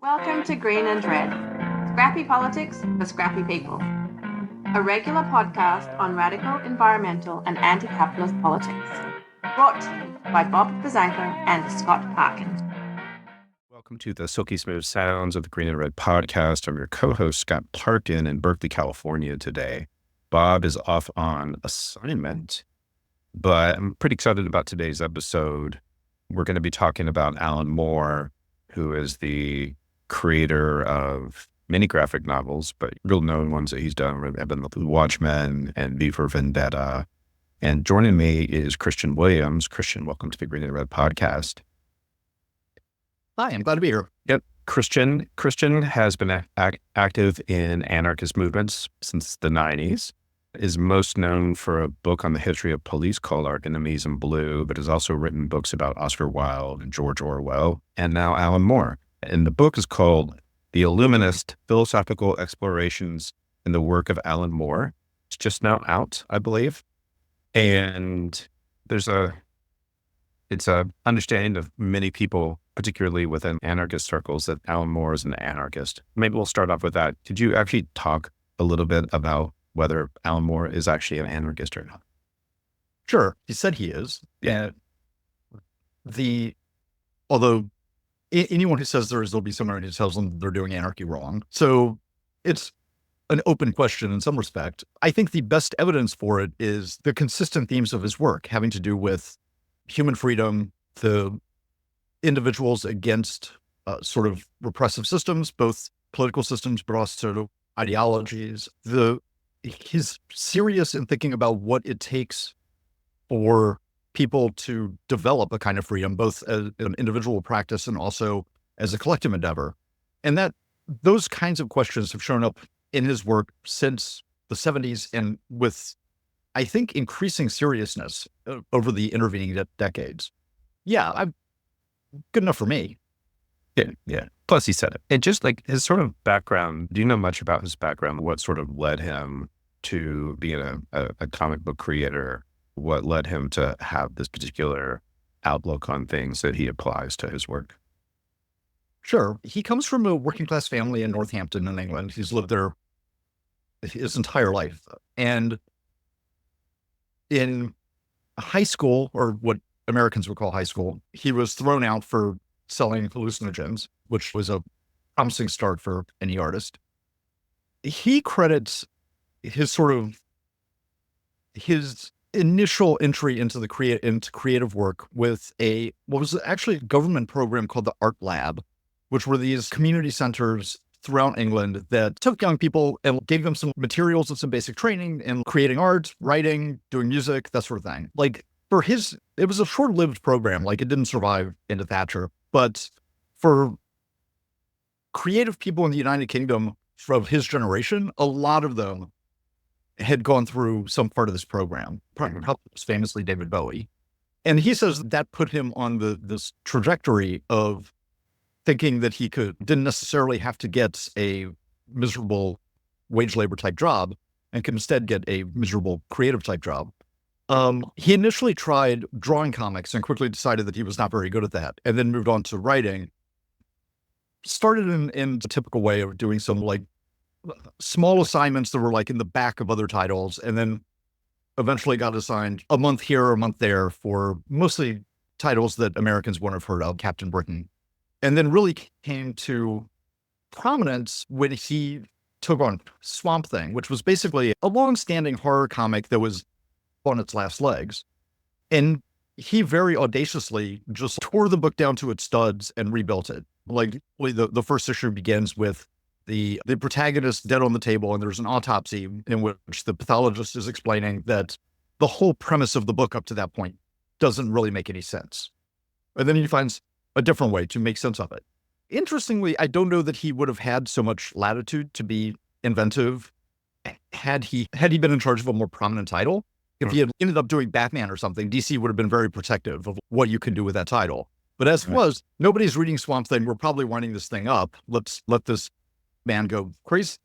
Welcome to Green and Red, Scrappy Politics for Scrappy People, a regular podcast on radical, environmental and anti-capitalist politics, brought to you by Bob Bazanko and Scott Parkin. Welcome to the silky smooth sounds of the Green and Red podcast. I'm your co-host, Scott Parkin, in Berkeley, California today. Bob is off on assignment, but I'm pretty excited about today's episode. We're going to be talking about Alan Moore, who is the creator of many graphic novels, but real known ones that he's done have been Watchmen and V for Vendetta. And joining me is Kristian Williams. Kristian, welcome to the Green and Red podcast. Hi, I'm glad to be here. Yep. Kristian has been active in anarchist movements since the 90s, is most known for a book on the history of police called Our Enemies in Blue, but has also written books about Oscar Wilde and George Orwell, and now Alan Moore. And the book is called The Illuminist: Philosophical Explorations in the Work of Alan Moore. It's just now out, I believe. And it's a understanding of many people, particularly within anarchist circles, that Alan Moore is an anarchist. Maybe we'll start off with that. Did you actually talk a little bit about whether Alan Moore is actually an anarchist or not? Sure. He said he is. Yeah. Although anyone who says there'll be someone who tells them they're doing anarchy wrong. So it's an open question in some respect. I think the best evidence for it is the consistent themes of his work having to do with human freedom, the individuals against sort of repressive systems, both political systems, but also ideologies. He's serious in thinking about what it takes for people to develop a kind of freedom, both as an individual practice and also as a collective endeavor. And that those kinds of questions have shown up in his work since the 70s and with, I think, increasing seriousness over the intervening decades. Yeah, good enough for me. Yeah. Plus he said it. And just like his sort of background, do you know much about his background? What sort of led him to being a comic book creator? What led him to have this particular outlook on things that he applies to his work? Sure. He comes from a working class family in Northampton in England. He's lived there his entire life. And in high school, or what Americans would call high school, he was thrown out for selling hallucinogens, which was a promising start for any artist. He credits his initial entry into creative work with what was actually a government program called the Art Lab, which were these community centers throughout England that took young people and gave them some materials and some basic training in creating art, writing, doing music, that sort of thing. Like it was a short-lived program. Like it didn't survive into Thatcher, but for creative people in the United Kingdom from his generation, a lot of them had gone through some part of this program, perhaps famously David Bowie. And he says that put him on this trajectory of thinking that he didn't necessarily have to get a miserable wage labor type job and could instead get a miserable creative type job. He initially tried drawing comics and quickly decided that he was not very good at that, and then moved on to writing. Started in the typical way of doing some like small assignments that were like in the back of other titles, and then eventually got assigned a month here or a month there for mostly titles that Americans wouldn't have heard of, Captain Britain. And then really came to prominence when he took on Swamp Thing, which was basically a long-standing horror comic that was on its last legs. And he very audaciously just tore the book down to its studs and rebuilt it. Like the first issue begins with the protagonist dead on the table, and there's an autopsy in which the pathologist is explaining that the whole premise of the book up to that point doesn't really make any sense. And then he finds a different way to make sense of it. Interestingly, I don't know that he would have had so much latitude to be inventive had he been in charge of a more prominent title. If he had ended up doing Batman or something, DC would have been very protective of what you can do with that title. But as it was, nobody's reading Swamp Thing. We're probably winding this thing up. Let's let this man go crazy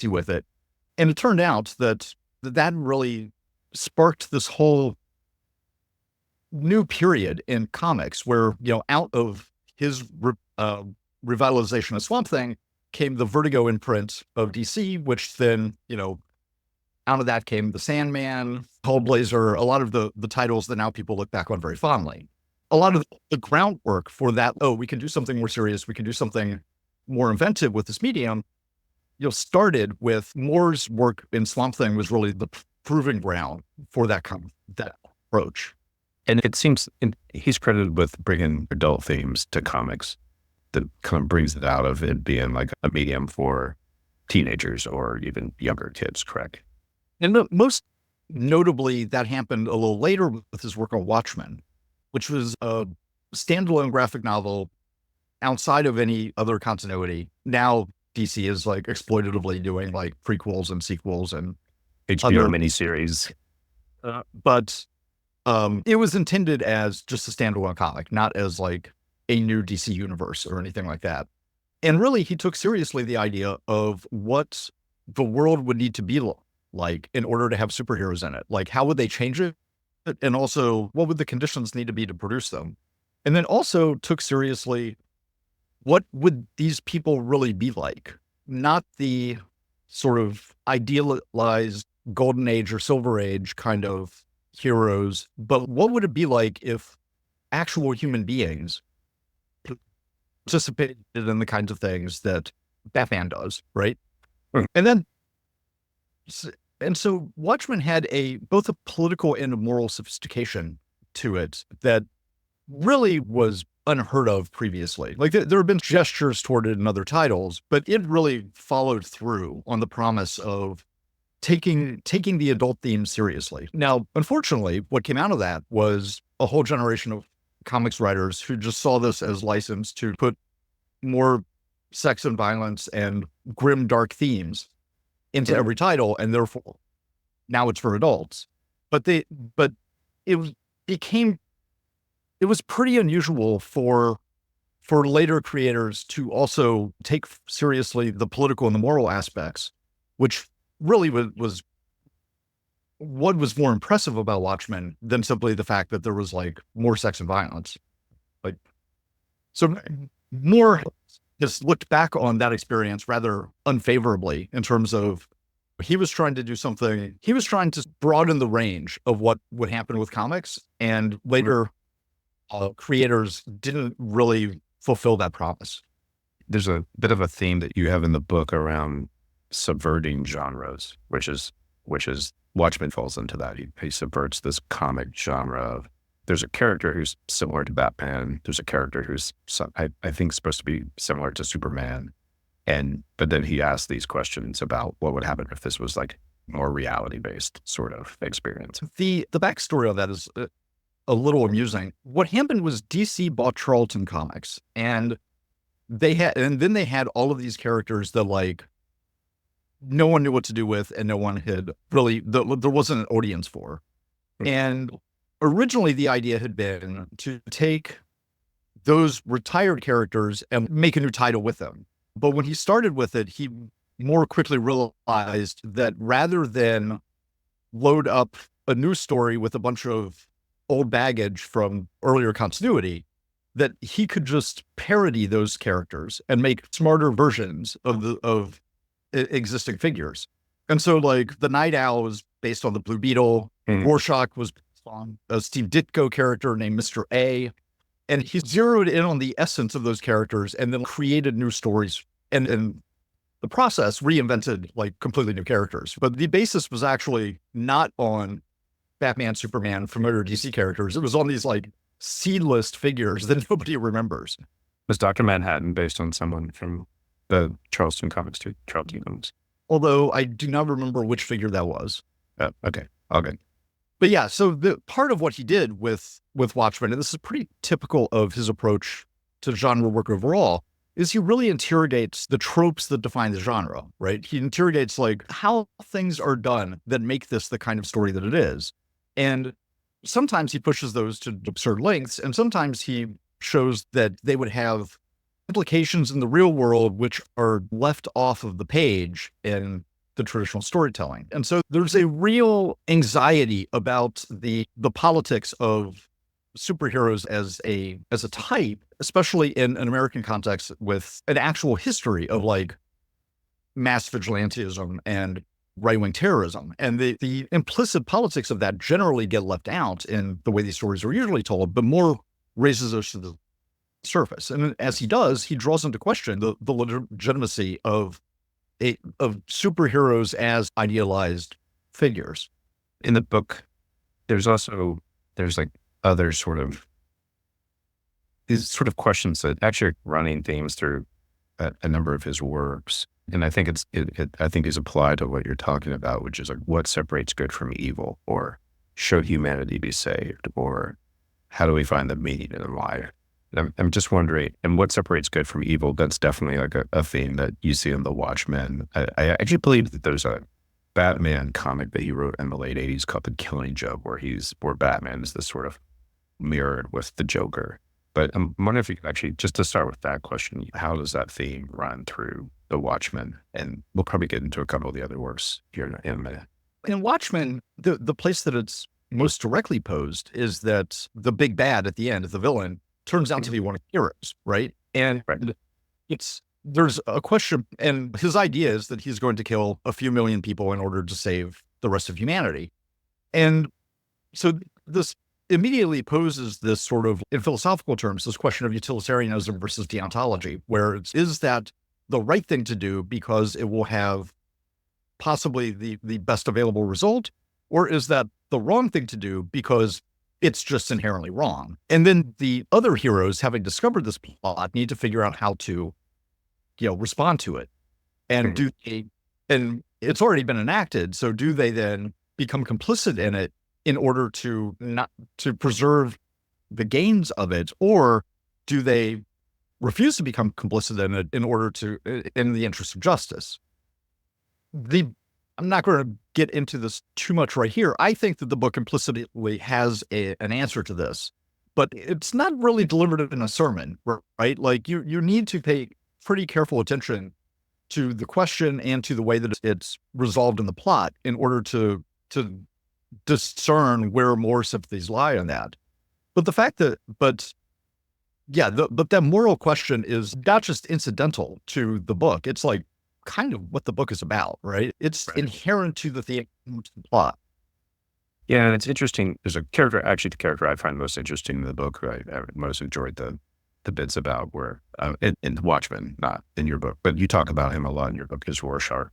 with it. And it turned out that really sparked this whole new period in comics where, out of his revitalization of Swamp Thing came the Vertigo imprint of DC, which then, out of that came the Sandman, Hellblazer, a lot of the titles that now people look back on very fondly. A lot of the groundwork for that, we can do something more serious, we can do something more inventive with this medium, started with Moore's work in Swamp Thing was really the proving ground for that approach. And it seems he's credited with bringing adult themes to comics that kind of brings it out of it being like a medium for teenagers or even younger kids, correct? And most notably, that happened a little later with his work on Watchmen, which was a standalone graphic novel outside of any other continuity. Now DC is like exploitatively doing like prequels and sequels and HBO miniseries. But it was intended as just a standalone comic, not as like a new DC universe or anything like that. And really, he took seriously the idea of what the world would need to be like in order to have superheroes in it. Like, how would they change it? And also, what would the conditions need to be to produce them? And then also took seriously, what would these people really be like? Not the sort of idealized golden age or silver age kind of heroes, but what would it be like if actual human beings participated in the kinds of things that Batman does, right? And so Watchmen had both a political and a moral sophistication to it that really was unheard of previously. Like there have been gestures toward it in other titles, but it really followed through on the promise of taking the adult theme seriously. Now, unfortunately, what came out of that was a whole generation of comics writers who just saw this as license to put more sex and violence and grim, dark themes into every title, and therefore now it's for adults. But it was pretty unusual for later creators to also take seriously the political and the moral aspects, which really was what was more impressive about Watchmen than simply the fact that there was like more sex and violence. Like, so Moore just looked back on that experience rather unfavorably in terms of he was trying to do something. He was trying to broaden the range of what would happen with comics, and later creators didn't really fulfill that promise. There's a bit of a theme that you have in the book around subverting genres, which is Watchmen falls into that. He subverts this comic genre. There's a character who's similar to Batman. There's a character who's I think supposed to be similar to Superman, but then he asks these questions about what would happen if this was like more reality based sort of experience. The backstory on that is a little amusing. What happened was DC bought Charlton Comics, and then they had all of these characters that like no one knew what to do with, and no one had really, there wasn't an audience for. And originally the idea had been to take those retired characters and make a new title with them. But when he started with it, he more quickly realized that rather than load up a new story with a bunch of old baggage from earlier continuity, that he could just parody those characters and make smarter versions of existing figures. And so like the Night Owl was based on the Blue Beetle. Rorschach was based on a Steve Ditko character named Mr. A. And he zeroed in on the essence of those characters and then created new stories. And in the process, reinvented like completely new characters. But the basis was actually not on Batman, Superman, familiar DC characters. It was on these like C-list figures that nobody remembers. Was Dr. Manhattan based on someone from the Charlton Comics too? Charlton Comics. Although I do not remember which figure that was. Okay. All good. But yeah, so the part of what he did with Watchmen, and this is pretty typical of his approach to genre work overall, is he really interrogates the tropes that define the genre, right? He interrogates like how things are done that make this the kind of story that it is. And sometimes he pushes those to absurd lengths, and sometimes he shows that they would have implications in the real world which are left off of the page in the traditional storytelling. And so there's a real anxiety about the politics of superheroes as a type, especially in an American context with an actual history of like mass vigilantism and right-wing terrorism. And the implicit politics of that generally get left out in the way these stories are usually told, but more raises us to the surface. And as he does, he draws into question the legitimacy of superheroes as idealized figures. In the book, there's like other sort of these sort of questions that actually are running themes through a number of his works. And I think I think is applied to what you're talking about, which is like what separates good from evil, or should humanity be saved, or how do we find the meaning in life? I'm just wondering, and what separates good from evil? That's definitely like a theme that you see in the Watchmen. I actually believe that there's a Batman comic that he wrote in the late 80s called The Killing Joke, where Batman is this sort of mirrored with the Joker. But I'm wondering if you could actually, just to start with that question, how does that theme run through the Watchmen? And we'll probably get into a couple of the other works here in a minute. In Watchmen, the place that it's most directly posed is that the big bad at the end, the villain, turns out to be one of the heroes, right? And there's a question, and his idea is that he's going to kill a few million people in order to save the rest of humanity. And so this immediately poses this sort of, in philosophical terms, this question of utilitarianism versus deontology, where is that the right thing to do because it will have possibly the best available result, or is that the wrong thing to do because it's just inherently wrong? And then the other heroes, having discovered this plot, need to figure out how to, respond to it. And and it's already been enacted. So do they then become complicit in it in order to not to preserve the gains of it, or do they refuse to become complicit in it in order to, in the interest of justice? I'm not going to get into this too much right here. I think that the book implicitly has an answer to this, but it's not really delivered in a sermon, right? Like you need to pay pretty careful attention to the question and to the way that it's resolved in the plot in order to discern where more sympathies lie on that. But that moral question is not just incidental to the book. It's like kind of what the book is about, right? It's inherent to the plot. Yeah, and it's interesting. There's the character I find most interesting in the book. I most enjoyed the bits about where in Watchmen, not in your book, but you talk about him a lot in your book, is Rorschach.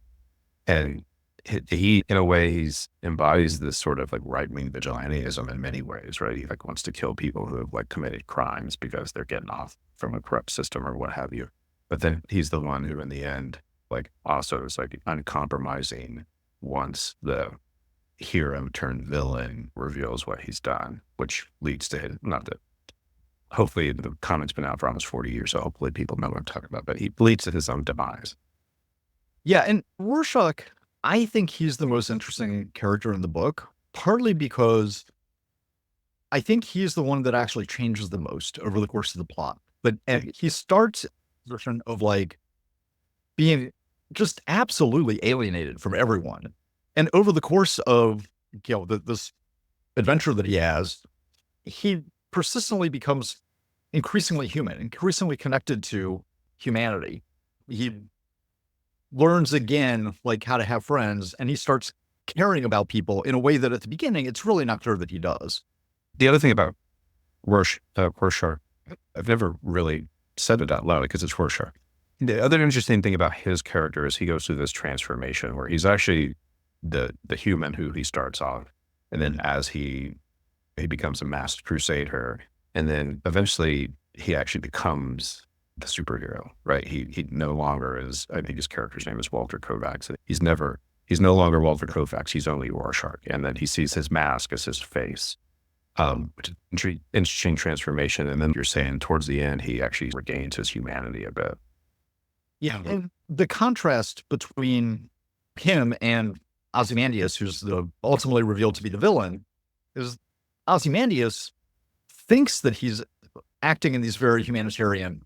And he in a way, he's embodies this sort of like right-wing vigilantism in many ways, right? He like wants to kill people who have like committed crimes because they're getting off from a corrupt system or what have you. But then he's the one who in the end, like also is like uncompromising once the hero turned villain reveals what he's done, which leads to his, not that, hopefully the comic's been out for almost 40 years, so hopefully people know what I'm talking about, but he leads to his own demise. Yeah, and Rorschach, I think he's the most interesting character in the book, partly because I think he's the one that actually changes the most over the course of the plot. But he starts a version of like being just absolutely alienated from everyone. And over the course of this adventure that he has, he persistently becomes increasingly human, increasingly connected to humanity. He learns again, like how to have friends, and he starts caring about people in a way that at the beginning, it's really not clear that he does. The other thing about Rorschach, I've never really said it out loud because it's Rorschach. The other interesting thing about his character is he goes through this transformation where he's actually the human who he starts off. And then as he becomes a masked crusader, and then eventually he actually becomes the superhero, right? He no longer is, I think his character's name is Walter Kovacs. He's no longer Walter Kovacs. He's only Rorschach. And then he sees his mask as his face, which is an interesting transformation. And then you're saying towards the end, he actually regains his humanity a bit. Yeah. And the contrast between him and Ozymandias, who's ultimately revealed to be the villain, is Ozymandias thinks that he's acting from these very humanitarian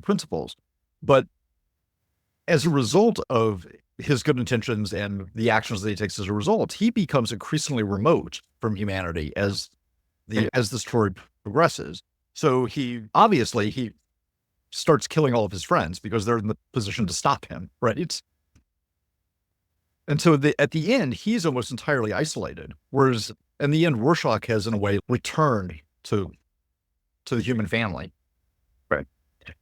principles. But as a result of his good intentions and the actions that he takes as a result, he becomes increasingly remote from humanity as as the story progresses. So he starts killing all of his friends because they're in the position to stop him, right? And so at the end, he's almost entirely isolated. Whereas in the end, Rorschach has, in a way, returned to the human family. Right.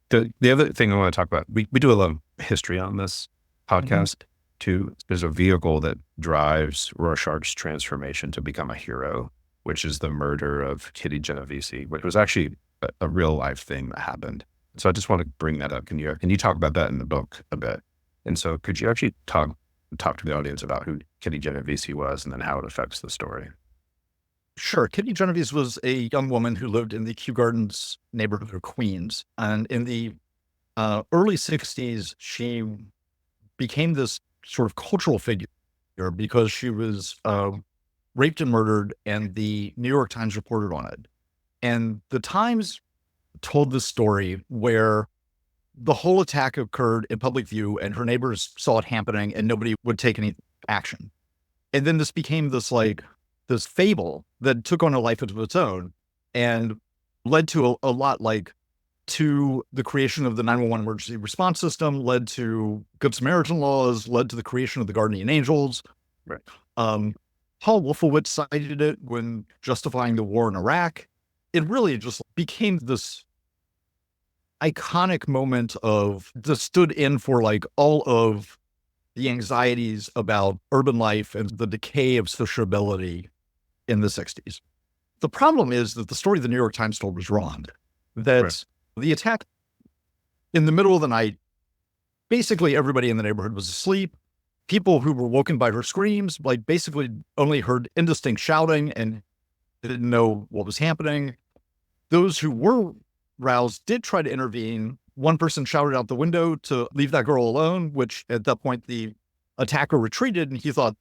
The other thing I want to talk about, we do a lot of history on this podcast too. There's a vehicle that drives Rorschach's transformation to become a hero, which is the murder of Kitty Genovese, which was actually a real life thing that happened. So I just want to bring that up. Can you talk about that in the book a bit? And so could you actually talk to the audience about who Kitty Genovese was and then how it affects the story? Sure. Kitty Genovese was a young woman who lived in the Kew Gardens neighborhood of Queens. And in the early 60s, she became this sort of cultural figure because she was raped and murdered, and the New York Times reported on it. And the Times told this story where the whole attack occurred in public view and her neighbors saw it happening and nobody would take any action. And then this became this fable that took on a life of its own and led to a lot to the creation of the 911 emergency response system, led to Good Samaritan laws, led to the creation of the Guardian Angels. Right. Paul Wolfowitz cited it when justifying the war in Iraq. It really just became this iconic moment that stood in for all of the anxieties about urban life and the decay of sociability in the 60s. The problem is that the story the New York Times told was wrong. That the attack in the middle of the night, basically everybody in the neighborhood was asleep. People who were woken by her screams, basically only heard indistinct shouting and didn't know what was happening. Those who were roused did try to intervene. One person shouted out the window to leave that girl alone, which at that point the attacker retreated and he thought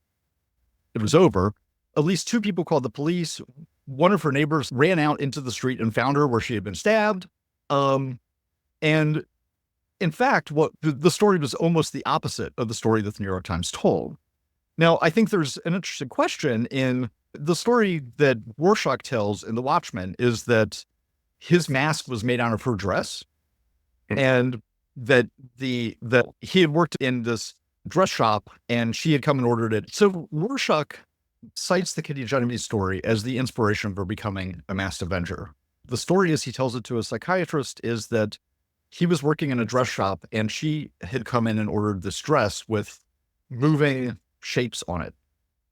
it was over. At least two people called the police. One of her neighbors ran out into the street and found her where she had been stabbed. And in fact, what the story was almost the opposite of the story that the New York Times told. Now, I think there's an interesting question in the story that Rorschach tells in the Watchmen is that his mask was made out of her dress, and that he had worked in this dress shop and she had come and ordered it. So Rorschach cites the Kitty Genovese story as the inspiration for becoming a masked avenger. The story, as he tells it to a psychiatrist, is that he was working in a dress shop and she had come in and ordered this dress with moving shapes on it.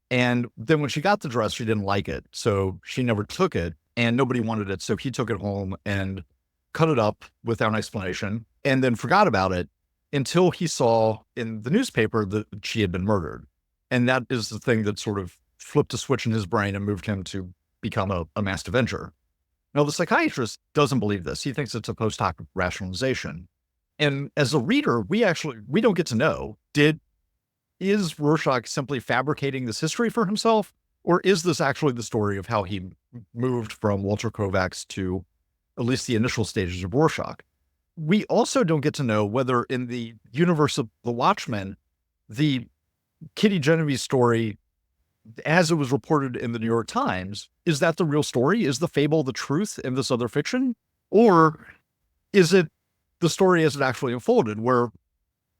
And then when she got the dress, she didn't like it. So she never took it and nobody wanted it. So he took it home and cut it up without an explanation and then forgot about it until he saw in the newspaper that she had been murdered. And that is the thing that sort of flipped a switch in his brain and moved him to become a masked avenger. Now, the psychiatrist doesn't believe this. He thinks it's a post hoc rationalization. And as a reader, we don't get to know, is Rorschach simply fabricating this history for himself? Or is this actually the story of how he moved from Walter Kovacs to at least the initial stages of Rorschach? We also don't get to know whether in the universe of the Watchmen, the Kitty Genovese story, as it was reported in the New York Times, is that the real story? Is the fable the truth in this other fiction? Or is it the story as it actually unfolded, where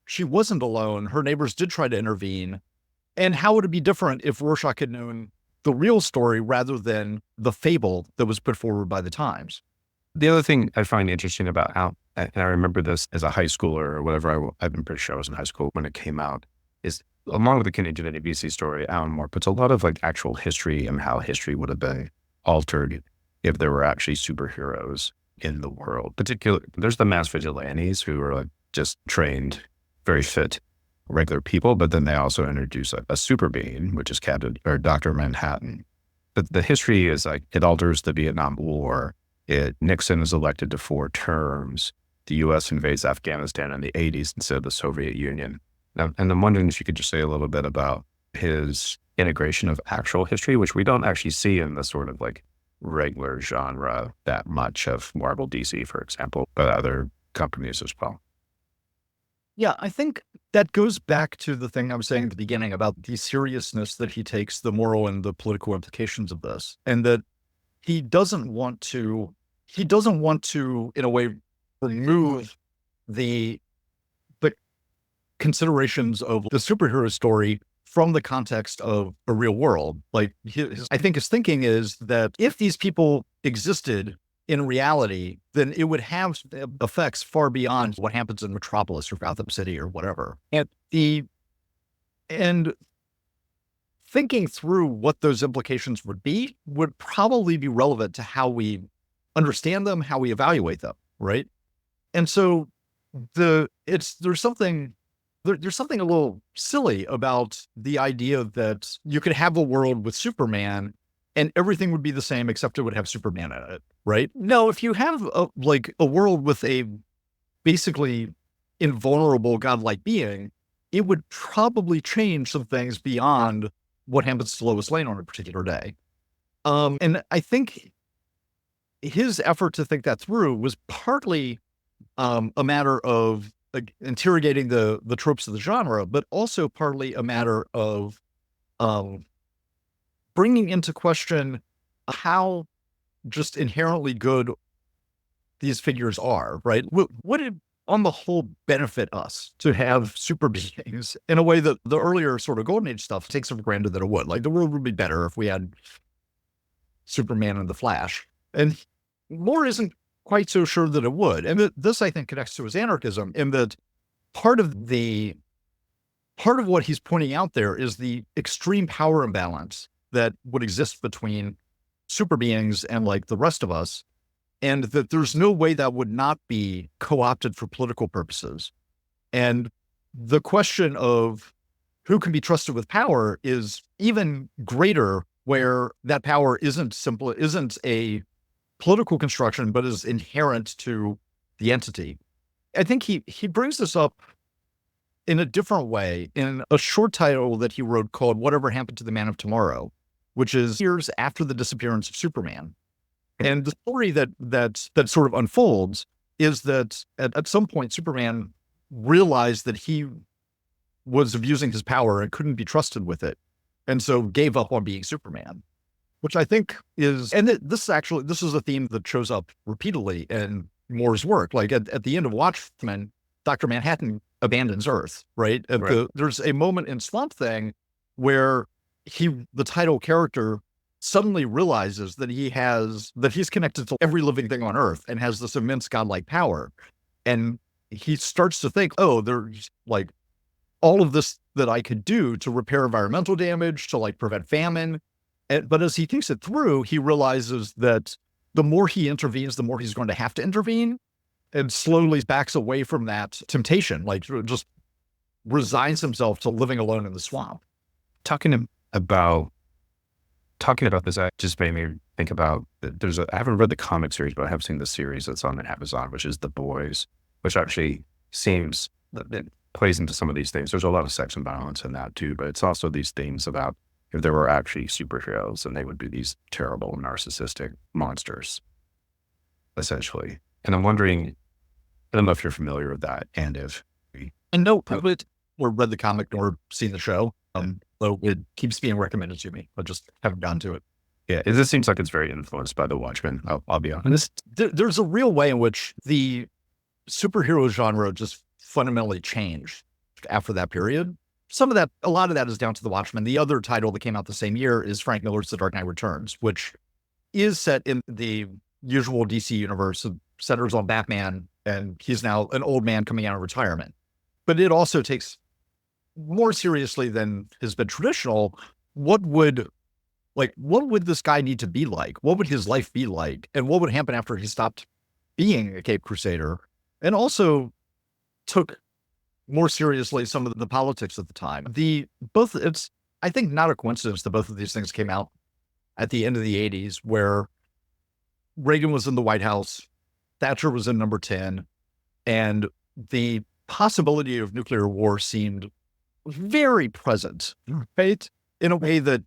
she wasn't alone, her neighbors did try to intervene? And how would it be different if Rorschach had known the real story rather than the fable that was put forward by the Times? The other thing I find interesting about how, and I remember this as a high schooler or whatever, I've been pretty sure I was in high school when it came out, is along with the Kitty Genovese story, Alan Moore puts a lot of actual history and how history would have been altered if there were actually superheroes in the world. Particularly, there's the mass vigilantes who are just trained, very fit, regular people, but then they also introduce a super being, which is Captain or Dr. Manhattan. But the history is it alters the Vietnam War. Nixon is elected to 4 terms. The U.S. invades Afghanistan in the 80s instead of the Soviet Union. Now, and I'm wondering if you could just say a little bit about his integration of actual history, which we don't actually see in the sort of regular genre that much of Marvel, DC, for example, but other companies as well. Yeah, I think that goes back to the thing I was saying at the beginning about the seriousness that he takes the moral and the political implications of this. And that he doesn't want to, in a way, remove the considerations of the superhero story from the context of a real world. Like, I think his thinking is that if these people existed in reality, then it would have effects far beyond what happens in Metropolis or Gotham City or whatever. And thinking through what those implications would be would probably be relevant to how we understand them, how we evaluate them, right? And so there's something a little silly about the idea that you could have a world with Superman and everything would be the same except it would have Superman in it, right? No, if you have a world with a basically invulnerable godlike being, it would probably change some things beyond what happens to Lois Lane on a particular day. And I think his effort to think that through was partly a matter of interrogating the tropes of the genre, but also partly a matter of bringing into question how just inherently good these figures are, right? Would it, on the whole, benefit us to have super beings in a way that the earlier sort of Golden Age stuff takes for granted that it would? Like, the world would be better if we had Superman and the Flash. And Moore isn't quite so sure that it would. And this, I think, connects to his anarchism in that part of what he's pointing out there is the extreme power imbalance that would exist between super beings and like the rest of us, and that there's no way that would not be co-opted for political purposes. And the question of who can be trusted with power is even greater where that power isn't a political construction, but is inherent to the entity. I think he brings this up in a different way in a short title that he wrote called Whatever Happened to the Man of Tomorrow, which is years after the disappearance of Superman. And the story that sort of unfolds is that at some point, Superman realized that he was abusing his power and couldn't be trusted with it, and so gave up on being Superman, which I think is, and this is a theme that shows up repeatedly in Moore's work. Like at the end of Watchmen, Dr. Manhattan abandons Earth, right? Right. There's a moment in Swamp Thing where the title character suddenly realizes that he's connected to every living thing on Earth and has this immense godlike power. And he starts to think, oh, there's like all of this that I could do to repair environmental damage, to like prevent famine. But as he thinks it through, he realizes that the more he intervenes, the more he's going to have to intervene, and slowly backs away from that temptation, like just resigns himself to living alone in the swamp. Talking about this, I just made me think about, I haven't read the comic series, but I have seen the series that's on Amazon, which is The Boys, which actually seems, it plays into some of these things. There's a lot of sex and violence in that too, but it's also these themes about if there were actually superheroes and they would be these terrible narcissistic monsters, essentially. And I'm wondering, I don't know if you're familiar with that, and if... And no, or read the comic nor seen the show. Though it keeps being recommended to me. I just haven't gotten to it. Yeah, it just seems like it's very influenced by the Watchmen. I'll be honest. There's a real way in which the superhero genre just fundamentally changed after that period. A lot of that is down to the Watchmen. The other title that came out the same year is Frank Miller's The Dark Knight Returns, which is set in the usual DC universe. It centers on Batman, and he's now an old man coming out of retirement. But it also takes more seriously than has been traditional, what would this guy need to be like? What would his life be like? And what would happen after he stopped being a Cape Crusader? And also took more seriously some of the politics at the time. It's, I think, not a coincidence that both of these things came out at the end of the 80s, where Reagan was in the White House, Thatcher was in number 10, and the possibility of nuclear war seemed very present, right? In a way that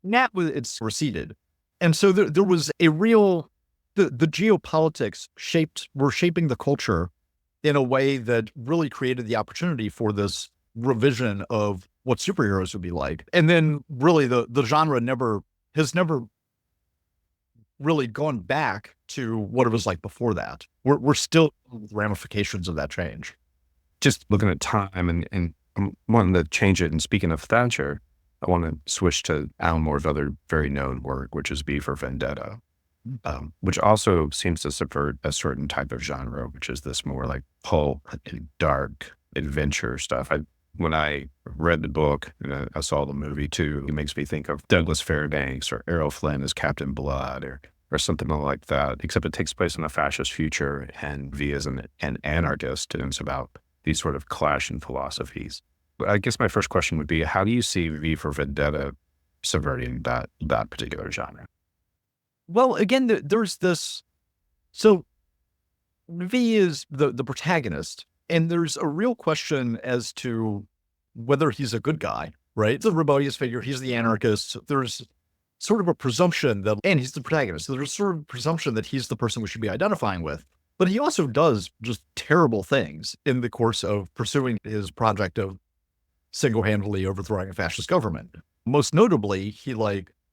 it's receded. And so there was a real, the geopolitics were shaping the culture in a way that really created the opportunity for this revision of what superheroes would be like. And then really the genre has never really gone back to what it was like before that. We're still ramifications of that change. Just looking at time and I'm wanting to change it. And speaking of Thatcher, I want to switch to Alan Moore's other very known work, which is V for Vendetta, which also seems to subvert a certain type of genre, which is this more like pulp and dark adventure stuff. When I read the book and I saw the movie too, it makes me think of Douglas Fairbanks or Errol Flynn as Captain Blood or something like that, except it takes place in a fascist future and V is an anarchist, and it's about these sort of clashing philosophies. But I guess my first question would be, how do you see V for Vendetta subverting that particular genre? Well, again, there's this. So V is the protagonist, and there's a real question as to whether he's a good guy, right? It's a rebellious figure. He's the anarchist. There's sort of a presumption that, and he's the protagonist. So there's sort of a presumption that he's the person we should be identifying with. But he also does just terrible things in the course of pursuing his project of single-handedly overthrowing a fascist government. Most notably, he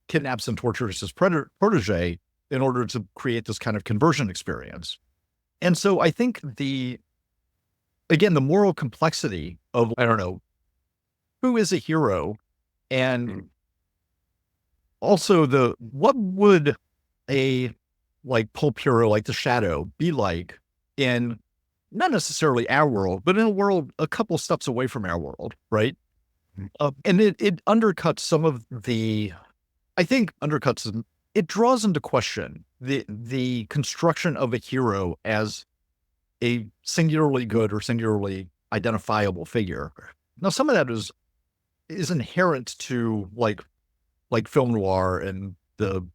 kidnaps and tortures his protege in order to create this kind of conversion experience. And so I think the moral complexity of, I don't know, who is a hero, and also what would a pulp hero like the Shadow be like in not necessarily our world, but in a world a couple steps away from our world, right? And it undercuts some of the, I think it draws into question the construction of a hero as a singularly good or singularly identifiable figure. Now, some of that is inherent to like film noir and the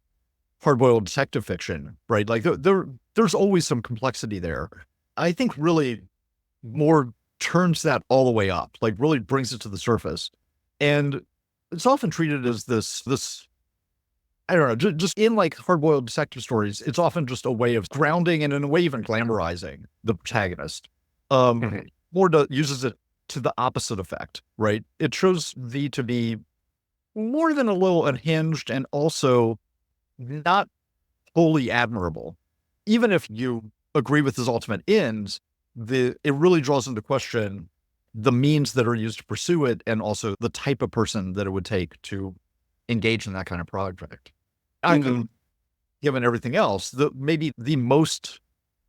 hard-boiled detective fiction, right? Like there's always some complexity there. I think really Moore turns that all the way up, like really brings it to the surface. And it's often treated as this, I don't know, just in like hard-boiled detective stories, it's often just a way of grounding and in a way even glamorizing the protagonist. Moore uses it to the opposite effect, right? It shows V to be more than a little unhinged and also not wholly admirable. Even if you agree with his ultimate ends, it really draws into question the means that are used to pursue it and also the type of person that it would take to engage in that kind of project. And given everything else, maybe the most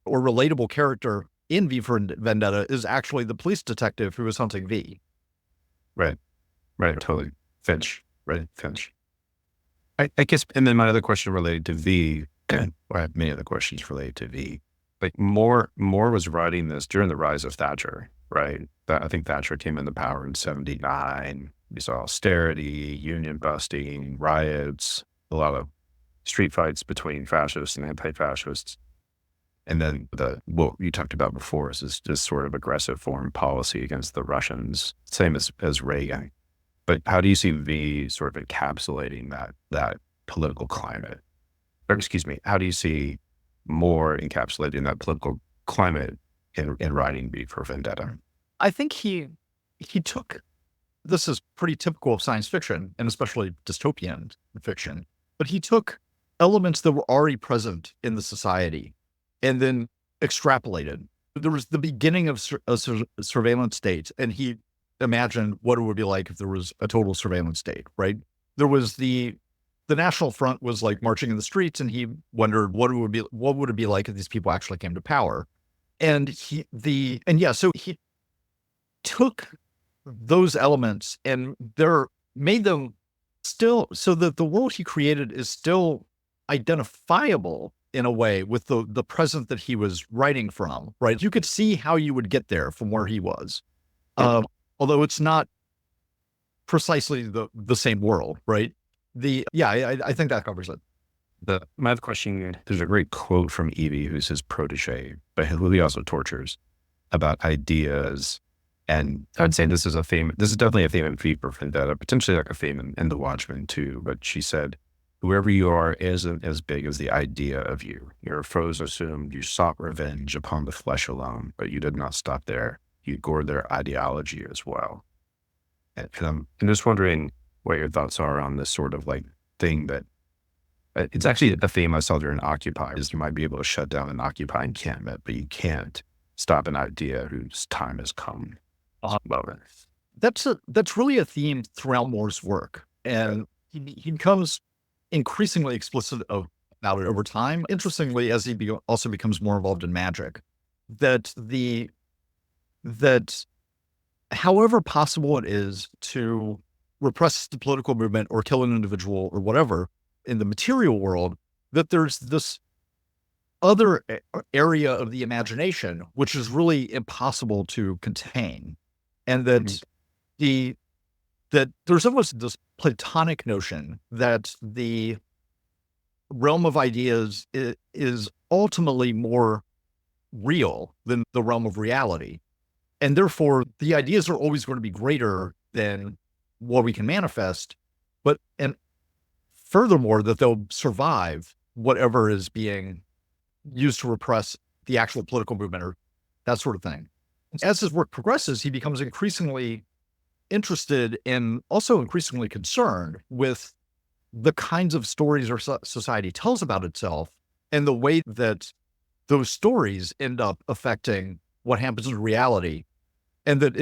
or relatable character in V for Vendetta is actually the police detective who is hunting V. Right, totally. Finch, right? Finch. I guess, and then my other question related to V, or I have many other questions related to V. Like Moore was writing this during the rise of Thatcher, right? I think Thatcher came into power in 79. We saw austerity, union busting, riots, a lot of street fights between fascists and anti-fascists. And then what you talked about before is this sort of aggressive foreign policy against the Russians, same as Reagan. But how do you see V sort of encapsulating that political climate? Or excuse me, how do you see Moore encapsulating that political climate in writing V for Vendetta? I think he took, this is pretty typical of science fiction and especially dystopian fiction, but he took elements that were already present in the society and then extrapolated. There was the beginning of a surveillance state, and he imagined what it would be like if there was a total surveillance state, right? There was the National Front was like marching in the streets, and he wondered what would it be like if these people actually came to power. And so he took those elements and made them still so that the world he created is still identifiable in a way with the present that he was writing from, right? You could see how you would get there from where he was. Although it's not precisely the same world, right? I think that covers it. My other question, there's a great quote from Evie, who's his protege, but who he also tortures, about ideas. And I'd say this is definitely a theme in V for Vendetta, potentially like a theme in the Watchmen too. But she said, whoever you are isn't as big as the idea of you. Your foes assumed you sought revenge upon the flesh alone, but you did not stop there. You gored their ideology as well. And I'm just wondering what your thoughts are on this sort of like thing that It's actually a theme I saw during Occupy, is you might be able to shut down an Occupy encampment, but you can't stop an idea whose time has come. That's really a theme throughout Moore's work, and he becomes increasingly explicit about it over time. Interestingly, as he also becomes more involved in magic, that however possible it is to repress the political movement or kill an individual or whatever in the material world, that there's this other area of the imagination which is really impossible to contain, and that that there's almost this Platonic notion that the realm of ideas is ultimately more real than the realm of reality. And therefore, the ideas are always going to be greater than what we can manifest. And furthermore, that they'll survive whatever is being used to repress the actual political movement or that sort of thing. As his work progresses, he becomes increasingly interested and also increasingly concerned with the kinds of stories our society tells about itself and the way that those stories end up affecting what happens in reality. And that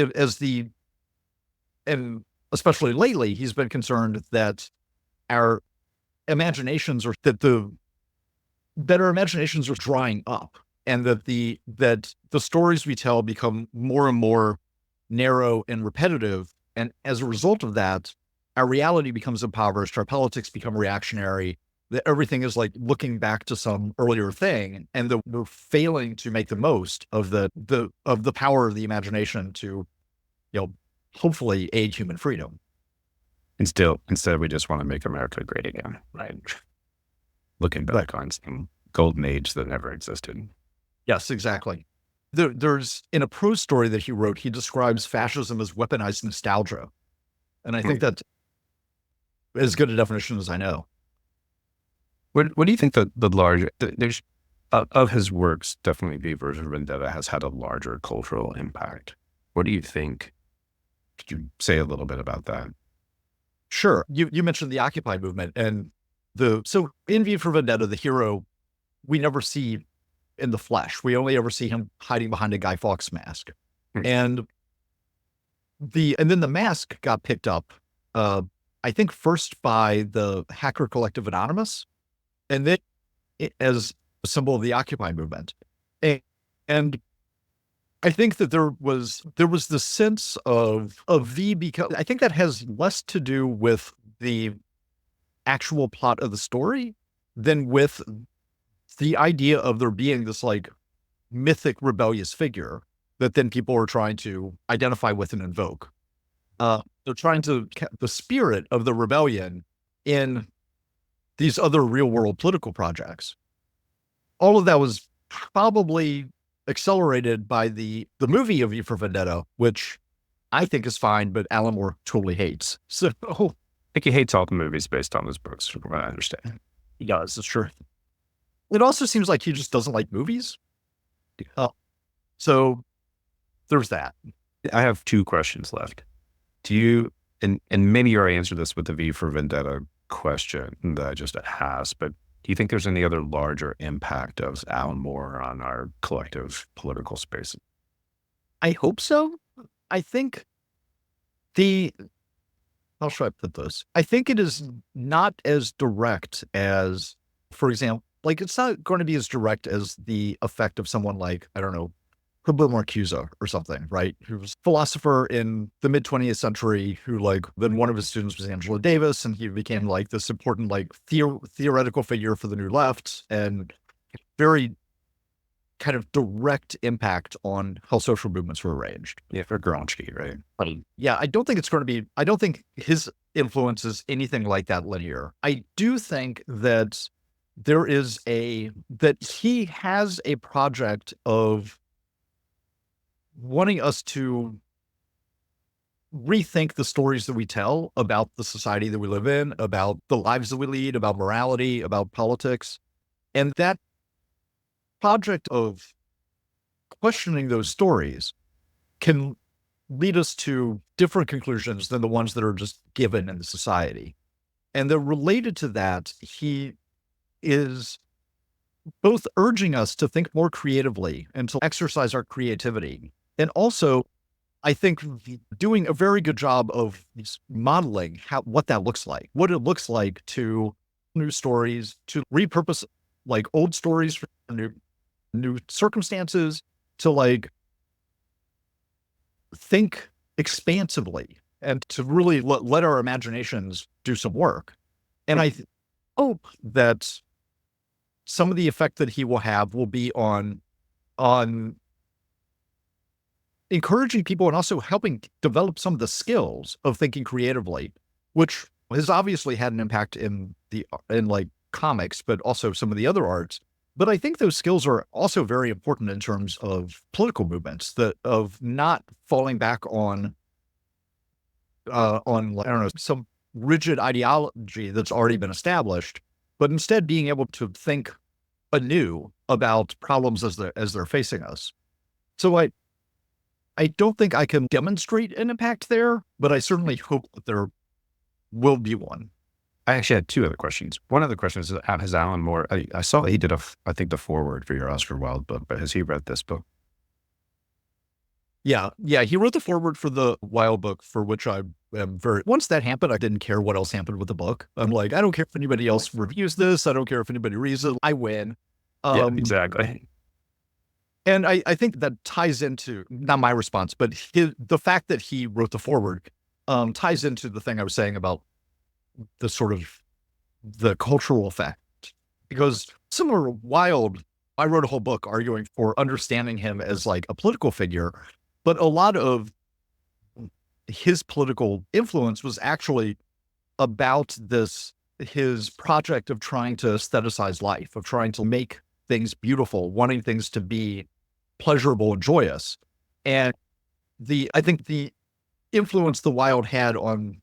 and especially lately, he's been concerned that our imaginations that our imaginations are drying up, and that the stories we tell become more and more narrow and repetitive. And as a result of that, our reality becomes impoverished, our politics become reactionary, that everything is like looking back to some earlier thing, and that we're failing to make the most of the power of the imagination to, hopefully aid human freedom. Instead, we just want to make America great again, right? Looking back on some golden age that never existed. Yes, exactly. There's, in a prose story that he wrote, he describes fascism as weaponized nostalgia. And I think that's as good a definition as I know. What do you think there's of his works, definitely V for Vendetta has had a larger cultural impact. What do you think? Could you say a little bit about that? Sure. You mentioned the Occupy movement, and so in V for Vendetta, the hero, we never see in the flesh. We only ever see him hiding behind a Guy Fawkes mask. And then the mask got picked up, I think first by the hacker collective Anonymous, and then as a symbol of the Occupy movement. And I think that there was the sense of V, because I think that has less to do with the actual plot of the story than with the idea of there being this like mythic rebellious figure that then people are trying to identify with and invoke. They're trying to the spirit of the rebellion in these other real world political projects. All of that was probably accelerated by the movie of V for Vendetta, which I think is fine, but Alan Moore totally hates. So I think he hates all the movies based on his books, from what I understand. He does, it's true. It also seems like he just doesn't like movies. So there's that. I have two questions left. Do you, and maybe you already answered this with the V for Vendetta question that I just asked, but do you think there's any other larger impact of Alan Moore on our collective political space? I hope so. I think how should I put this? I think it is not as direct as, for example, like it's not going to be as direct as the effect of someone like, I don't know, Pablo Marcuse or something, right? Who was a philosopher in the mid 20th century who then one of his students was Angela Davis, and he became like this important theoretical figure for the New Left, and very kind of direct impact on how social movements were arranged. Yeah, for Gramsci, right? Yeah, I don't think his influence is anything like that linear. I do think that that he has a project of wanting us to rethink the stories that we tell about the society that we live in, about the lives that we lead, about morality, about politics. And that project of questioning those stories can lead us to different conclusions than the ones that are just given in the society. And then related to that, he is both urging us to think more creatively and to exercise our creativity. And also, I think doing a very good job of modeling what that looks like, what it looks like to new stories, to repurpose like old stories for new circumstances, to like think expansively and to really let our imaginations do some work. And I hope that some of the effect that he will have will be on encouraging people and also helping develop some of the skills of thinking creatively, which has obviously had an impact in like comics, but also some of the other arts. But I think those skills are also very important in terms of political movements, of not falling back on I don't know, some rigid ideology that's already been established, but instead being able to think anew about problems as they're facing us. So I don't think I can demonstrate an impact there, but I certainly hope that there will be one. I actually had two other questions. One of the questions is, has Alan Moore, I saw that he did I think the foreword for your Oscar Wilde book, but has he read this book? Yeah. He wrote the foreword for the Wilde book, for which I am once that happened, I didn't care what else happened with the book. I'm like, I don't care if anybody else reviews this. I don't care if anybody reads it. I win. Yeah, exactly. And I think that ties into, not my response, but the fact that he wrote the foreword ties into the thing I was saying about the sort of the cultural effect. Because similar to Wilde, I wrote a whole book arguing for understanding him as like a political figure, but a lot of his political influence was actually about his project of trying to aestheticize life, of trying to make things beautiful, wanting things to be pleasurable and joyous. And I think the influence the Wilde had on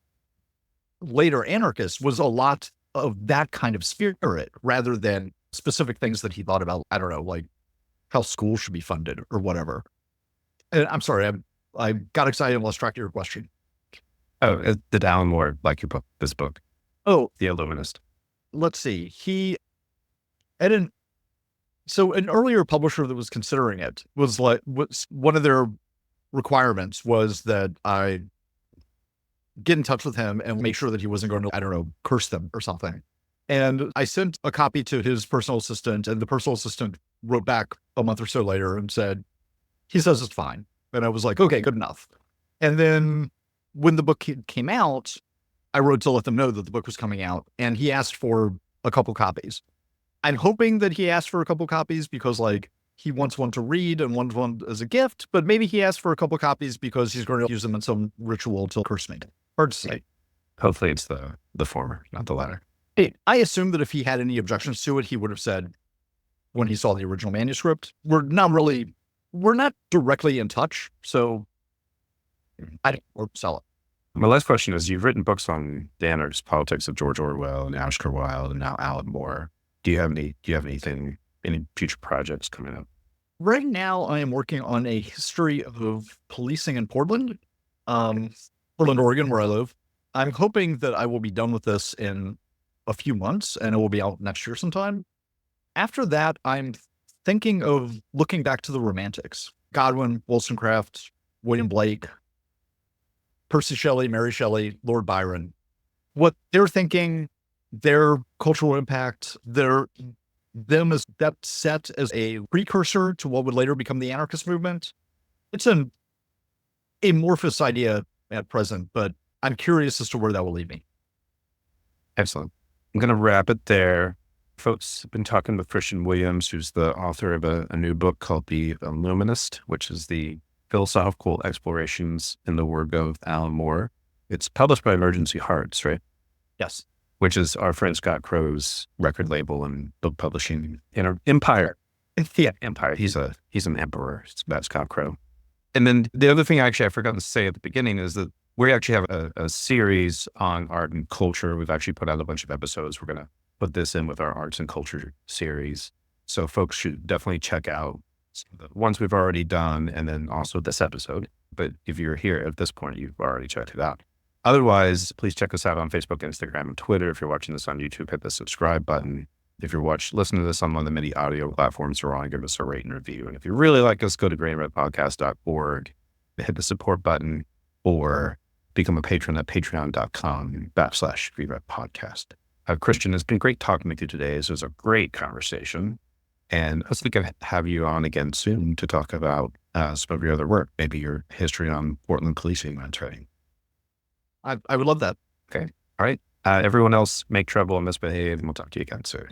later anarchists was a lot of that kind of spirit rather than specific things that he thought about, I don't know, like how schools should be funded or whatever. And I'm sorry, I got excited and lost track of your question. Oh, did Alan Moore like your book, this book? Oh, The Illuminist. Let's see. So an earlier publisher that was considering it was one of their requirements was that I get in touch with him and make sure that he wasn't going to, I don't know, curse them or something. And I sent a copy to his personal assistant, and the personal assistant wrote back a month or so later and said, he says it's fine. And I was like, okay, good enough. And then when the book came out, I wrote to let them know that the book was coming out, and he asked for a couple copies. I'm hoping that he asked for a couple copies because like he wants one to read and wants one as a gift, but maybe he asked for a couple copies because he's going to use them in some ritual to curse me. Hard to say. Hopefully it's the former, not the latter. I assume that if he had any objections to it, he would have said when he saw the original manuscript. We're not directly in touch, so I don't sell it. My last question is, you've written books on the anarchist politics of George Orwell and Oscar Wilde and now Alan Moore. Do you have anything, any future projects coming up? Right now, I am working on a history of policing in Portland, Oregon, where I live. I'm hoping that I will be done with this in a few months and it will be out next year sometime. After that, I'm thinking of looking back to the Romantics, Godwin, Wollstonecraft, William Blake, Percy Shelley, Mary Shelley, Lord Byron, what they're thinking, their cultural impact, them as that set as a precursor to what would later become the anarchist movement. It's an amorphous idea at present, but I'm curious as to where that will lead me. Excellent. I'm going to wrap it there. Folks have been talking with Kristian Williams, who's the author of a new book called The Illuminist, which is the philosophical explorations in the work of Alan Moore. It's published by Emergency Hearts, right? Yes. Which is our friend Scott Crow's record label and book publishing empire. Yeah, empire. He's an emperor. It's about Scott Crow. And then the other thing I forgot to say at the beginning is that we actually have a series on art and culture. We've actually put out a bunch of episodes. We're going to put this in with our arts and culture series. So folks should definitely check out the ones we've already done and then also this episode. But if you're here at this point, you've already checked it out. Otherwise, please check us out on Facebook, Instagram, and Twitter. If you're watching this on YouTube, hit the subscribe button. If you're listening to this on one of the many audio platforms we're on, give us a rate and review. And if you really like us, go to greenredpodcast.org, hit the support button, or become a patron at patreon.com/greenredpodcast. Kristian, it's been great talking with you today. This was a great conversation. And hopefully we can have you on again soon to talk about some of your other work, maybe your history on Portland policing and training. I would love that. Okay. All right. Everyone else, make trouble and misbehave, and we'll talk to you again soon.